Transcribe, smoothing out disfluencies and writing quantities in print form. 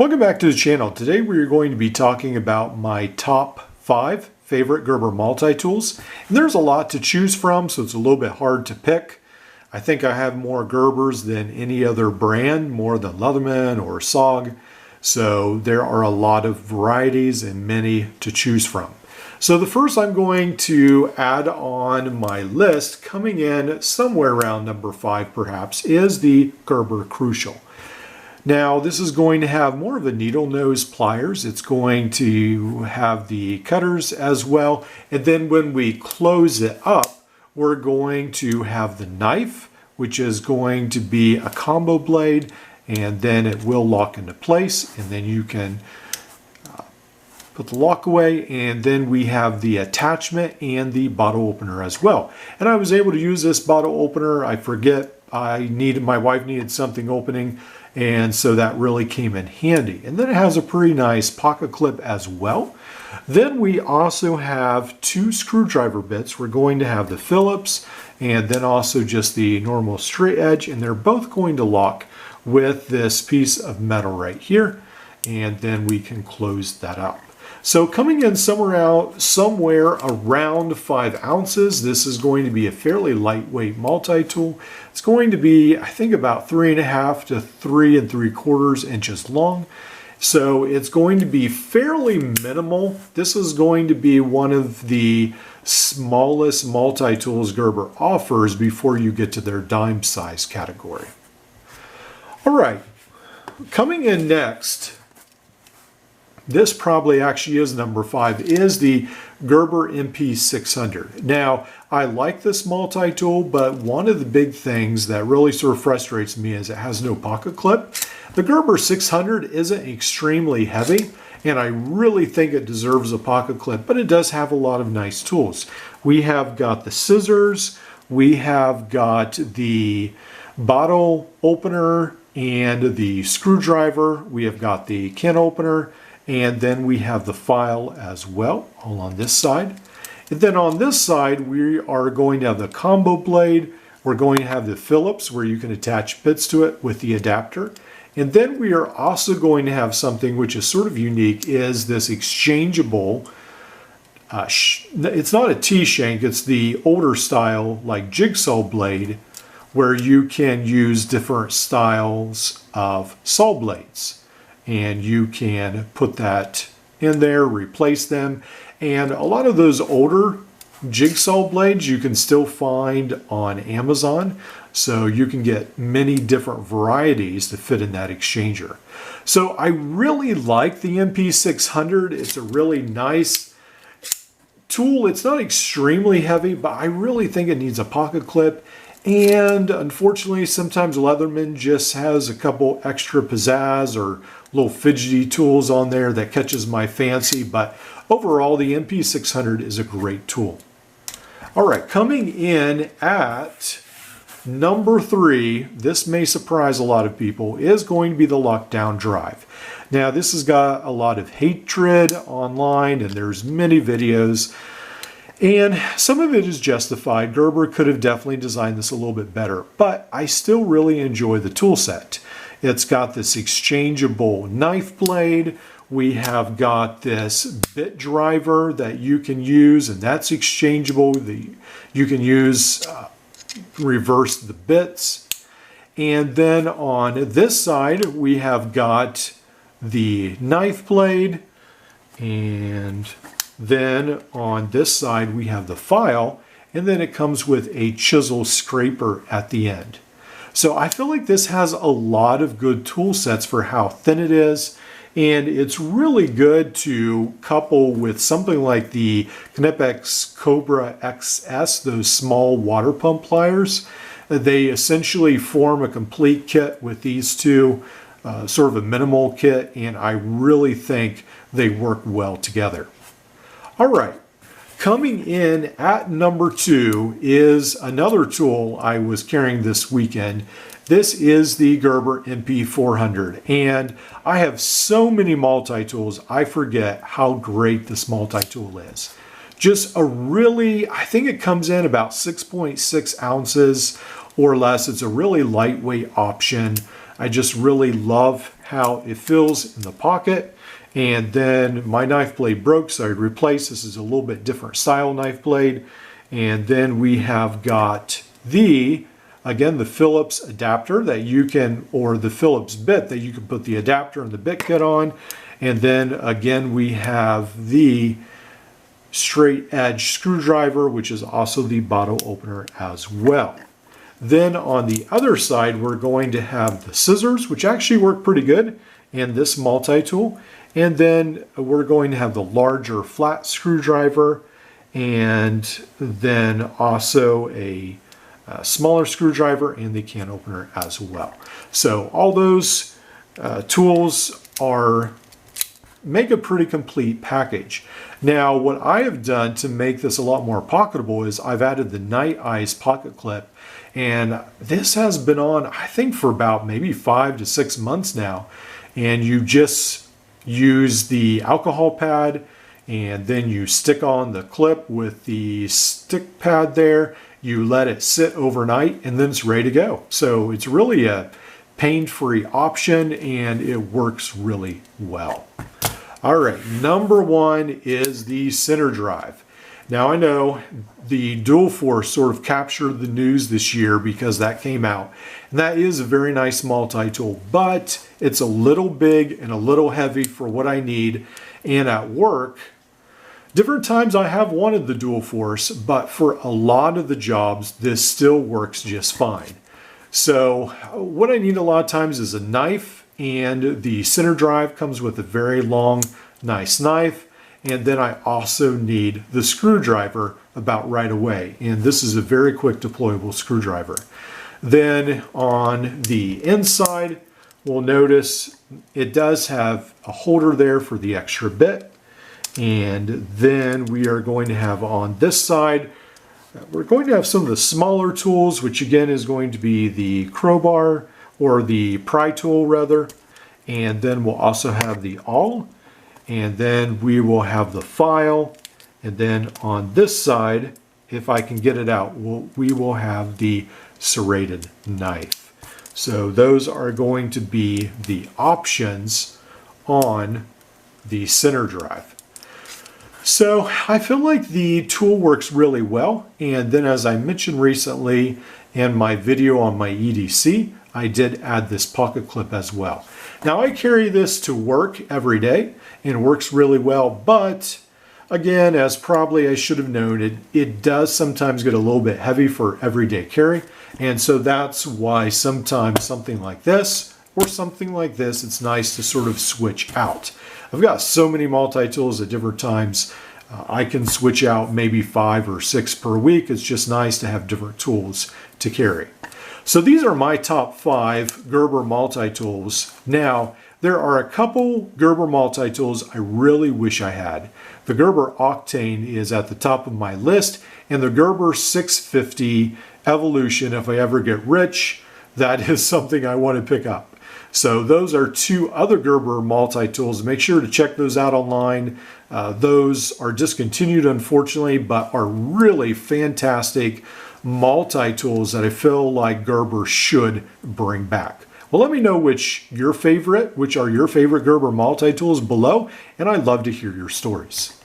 Welcome back to the channel. Today we're going to be talking about my top 5 favorite Gerber multi-tools. And there's a lot to choose from, so it's a little bit hard to pick. I think I have more Gerbers than any other brand, more than Leatherman or SOG. So there are a lot of varieties and many to choose from. So the first I'm going to add on my list, coming in somewhere around number 5 perhaps, is the Gerber Crucial. Now this is going to have more of a needle nose pliers. It's going to have the cutters as well. And then when we close it up, we're going to have the knife, which is going to be a combo blade, and then it will lock into place, and then you can put the lock away, and then we have the attachment and the bottle opener as well. And I was able to use this bottle opener. I forget, my wife needed something opening, and so that really came in handy. And then it has a pretty nice pocket clip as well. Then we also have 2 screwdriver bits. We're going to have the Phillips and then also just the normal straight edge, and they're both going to lock with this piece of metal right here, and then we can close that up. So coming in somewhere around 5 ounces, this is going to be a fairly lightweight multi-tool. It's going to be, I think, about 3.5 to 3 3/4 inches long. So it's going to be fairly minimal. This is going to be one of the smallest multi-tools Gerber offers before you get to their dime size category. All right, coming in next, this probably actually is number 5, is the Gerber MP600. Now, I like this multi-tool, but one of the big things that really sort of frustrates me is it has no pocket clip. The Gerber 600 isn't extremely heavy, and I really think it deserves a pocket clip, but it does have a lot of nice tools. We have got the scissors, we have got the bottle opener and the screwdriver, we have got the can opener, and then we have the file as well, all on this side. And then on this side, we are going to have the combo blade. We're going to have the Phillips, where you can attach bits to it with the adapter. And then we are also going to have something which is sort of unique, is this exchangeable, it's not a T-shank, it's the older style, like jigsaw blade, where you can use different styles of saw blades. And you can put that in there, replace them. And a lot of those older jigsaw blades you can still find on Amazon. So you can get many different varieties to fit in that exchanger. So I really like the MP600. It's a really nice tool. It's not extremely heavy, but I really think it needs a pocket clip. And unfortunately, sometimes Leatherman just has a couple extra pizzazz or little fidgety tools on there that catches my fancy. But overall, the MP600 is a great tool. All right, coming in at number 3, this may surprise a lot of people, is going to be the lockdown drive. Now, this has got a lot of hatred online, and there's many videos. And some of it is justified. Gerber could have definitely designed this a little bit better, but I still really enjoy the tool set. It's got this exchangeable knife blade. We have got this bit driver that you can use, and that's exchangeable. You can use, reverse the bits. And then on this side, we have got the knife blade, and then on this side we have the file, and then it comes with a chisel scraper at the end. So I feel like this has a lot of good tool sets for how thin it is, and it's really good to couple with something like the Knipex Cobra XS, those small water pump pliers. They essentially form a complete kit with these two, sort of a minimal kit, and I really think they work well together. All right, coming in at number 2 is another tool I was carrying this weekend. This is the Gerber MP400, and I have so many multi-tools, I forget how great this multi-tool is. Just a really, I think it comes in about 6.6 ounces or less. It's a really lightweight option. I just really love how it feels in the pocket. And then my knife blade broke, so I replaced. This is a little bit different style knife blade. And then we have got again, the Phillips adapter that you can, or the Phillips bit that you can put the adapter and the bit kit on. And then again, we have the straight edge screwdriver, which is also the bottle opener as well. Then on the other side, we're going to have the scissors, which actually work pretty good, and this multi-tool. And then we're going to have the larger flat screwdriver, and then also a smaller screwdriver and the can opener as well. So all those tools make a pretty complete package. Now, what I have done to make this a lot more pocketable is I've added the Night Eyes pocket clip, and this has been on, I think, for about maybe 5 to 6 months now. And you just use the alcohol pad, and then you stick on the clip with the stick pad there. You let it sit overnight, and then it's ready to go. So it's really a pain-free option, and it works really well. All right, number one is the center drive. Now I know the Dual Force sort of captured the news this year because that came out. And that is a very nice multi-tool, but it's a little big and a little heavy for what I need. And at work, different times I have wanted the Dual Force, but for a lot of the jobs, this still works just fine. So what I need a lot of times is a knife, and the center drive comes with a very long, nice knife. And then I also need the screwdriver about right away. And this is a very quick deployable screwdriver. Then on the inside, we'll notice it does have a holder there for the extra bit. And then we are going to have on this side, we're going to have some of the smaller tools, which again is going to be the crowbar, or the pry tool rather. And then we'll also have the awl. And then we will have the file. And then on this side, if I can get it out, we will have the serrated knife. So those are going to be the options on the center drive. So I feel like the tool works really well. And then, as I mentioned recently in my video on my EDC, I did add this pocket clip as well. Now I carry this to work every day and it works really well, but again, as probably I should have known, it does sometimes get a little bit heavy for everyday carry. And so that's why sometimes something like this or something like this, it's nice to sort of switch out. I've got so many multi-tools at different times. I can switch out maybe 5 or 6 per week. It's just nice to have different tools to carry. So these are my top 5 Gerber multi-tools. Now, there are a couple Gerber multi-tools I really wish I had. The Gerber Octane is at the top of my list, and the Gerber 650 Evolution, if I ever get rich, that is something I want to pick up. So those are 2 other Gerber multi-tools. Make sure to check those out online. Those are discontinued, unfortunately, but are really fantastic multi-tools that I feel like Gerber should bring back. Well, let me know which are your favorite Gerber multi-tools below, and I'd love to hear your stories.